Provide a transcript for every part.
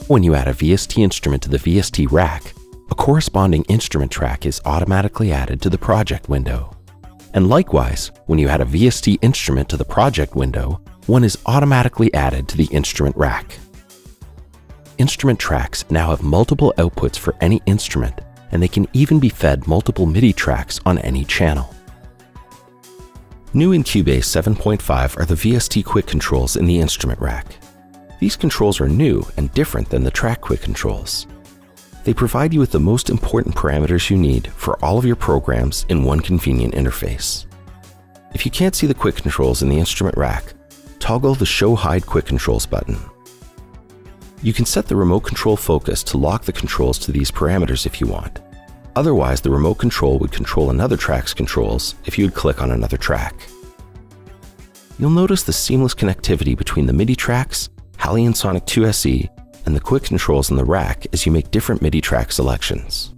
When you add a VST instrument to the VST rack, a corresponding instrument track is automatically added to the project window. And likewise, when you add a VST instrument to the project window, one is automatically added to the instrument rack. Instrument tracks now have multiple outputs for any instrument, and they can even be fed multiple MIDI tracks on any channel. New in Cubase 7.5 are the VST quick controls in the instrument rack. These controls are new and different than the track quick controls. They provide you with the most important parameters you need for all of your programs in one convenient interface. If you can't see the quick controls in the instrument rack, toggle the Show Hide Quick Controls button. You can set the remote control focus to lock the controls to these parameters if you want. Otherwise, the remote control would control another track's controls if you would click on another track. You'll notice the seamless connectivity between the MIDI tracks, HALion Sonic 2 SE, and the quick controls in the rack as you make different MIDI track selections.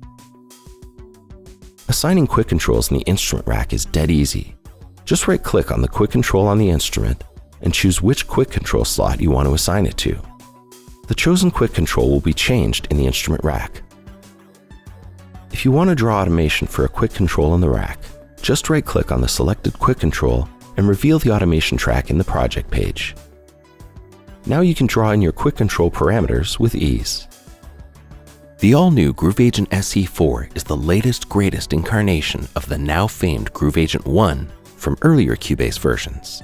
Assigning quick controls in the instrument rack is dead easy. Just right-click on the quick control on the instrument and choose which quick control slot you want to assign it to. The chosen quick control will be changed in the instrument rack. If you want to draw automation for a quick control in the rack, just right-click on the selected quick control and reveal the automation track in the project page. Now you can draw in your quick control parameters with ease. The all-new Groove Agent SE4 is the latest, greatest incarnation of the now famed Groove Agent 1 from earlier Cubase versions.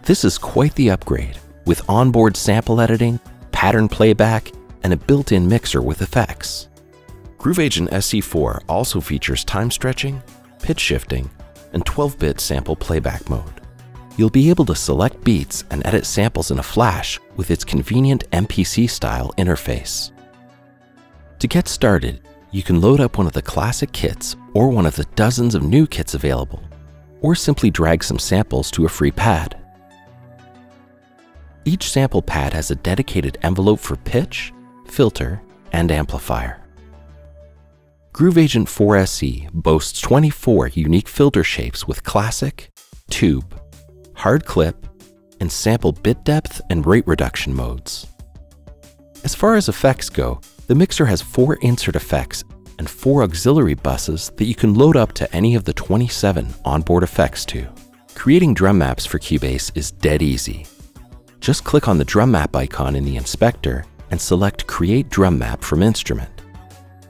This is quite the upgrade, with onboard sample editing, pattern playback, and a built-in mixer with effects. Groove Agent SE4 also features time stretching, pitch shifting, and 12-bit sample playback mode. You'll be able to select beats and edit samples in a flash with its convenient MPC-style interface. To get started, you can load up one of the classic kits or one of the dozens of new kits available, or simply drag some samples to a free pad. Each sample pad has a dedicated envelope for pitch, filter, and amplifier. Groove Agent 4 SE boasts 24 unique filter shapes with classic, tube, hard clip, and sample bit depth and rate reduction modes. As far as effects go, the mixer has 4 insert effects and 4 auxiliary buses that you can load up to any of the 27 onboard effects to. Creating drum maps for Cubase is dead easy. Just click on the drum map icon in the inspector and select Create Drum Map from Instrument.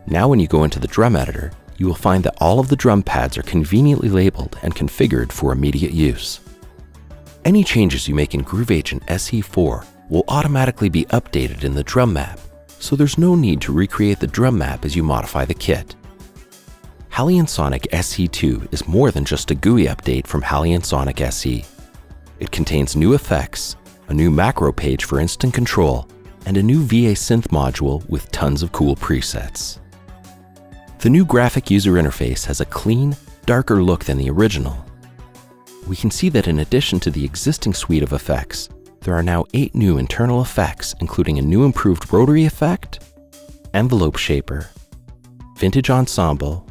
Now when you go into the drum editor, you will find that all of the drum pads are conveniently labeled and configured for immediate use. Any changes you make in Groove Agent SE4 will automatically be updated in the drum map, so there's no need to recreate the drum map as you modify the kit. HALion Sonic SE2 is more than just a GUI update from HALion Sonic SE. It contains new effects, a new macro page for instant control, and a new VA synth module with tons of cool presets. The new graphic user interface has a clean, darker look than the original. We can see that in addition to the existing suite of effects, there are now 8 new internal effects, including a new improved rotary effect, envelope shaper, vintage ensemble,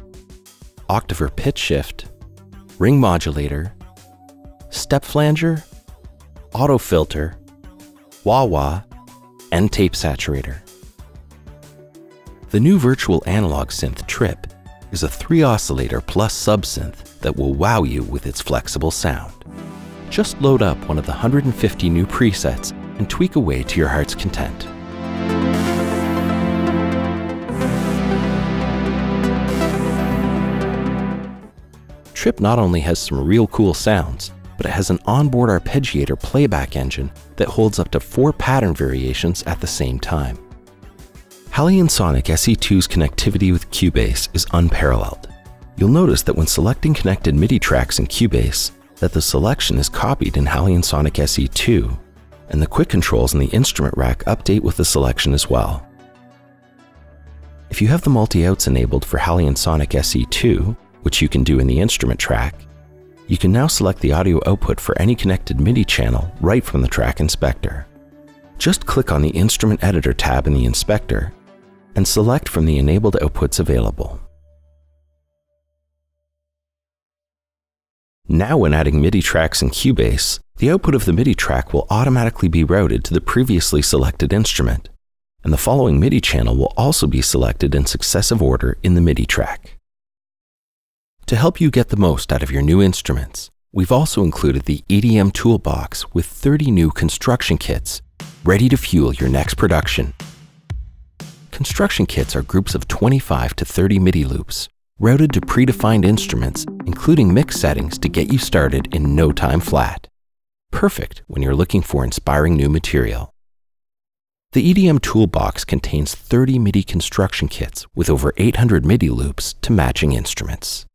octaver pitch shift, ring modulator, step flanger, auto filter, wah-wah, and tape saturator. The new virtual analog synth Trip is a 3-oscillator plus sub-synth that will wow you with its flexible sound. Just load up one of the 150 new presets and tweak away to your heart's content. Trip not only has some real cool sounds, but it has an onboard arpeggiator playback engine that holds up to 4 pattern variations at the same time. HALion Sonic SE2's connectivity with Cubase is unparalleled. You'll notice that when selecting connected MIDI tracks in Cubase, that the selection is copied in HALion Sonic SE2, and the quick controls in the instrument rack update with the selection as well. If you have the multi-outs enabled for HALion Sonic SE2, which you can do in the instrument track, you can now select the audio output for any connected MIDI channel right from the track inspector. Just click on the Instrument Editor tab in the inspector and select from the enabled outputs available. Now when adding MIDI tracks in Cubase, The output of the MIDI track will automatically be routed to the previously selected instrument, and the following MIDI channel will also be selected in successive order in the MIDI track. To help you get the most out of your new instruments, we've also included the EDM toolbox with 30 new construction kits ready to fuel your next production. Construction kits are groups of 25 to 30 MIDI loops routed to predefined instruments, including mix settings to get you started in no time flat. Perfect when you're looking for inspiring new material. The EDM toolbox contains 30 MIDI construction kits with over 800 MIDI loops to matching instruments.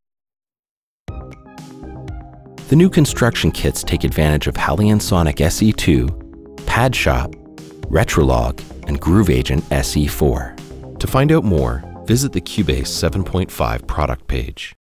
The new construction kits take advantage of HALion Sonic SE2, Pad Shop, Retrolog, and Groove Agent SE4. To find out more, visit the Cubase 7.5 product page.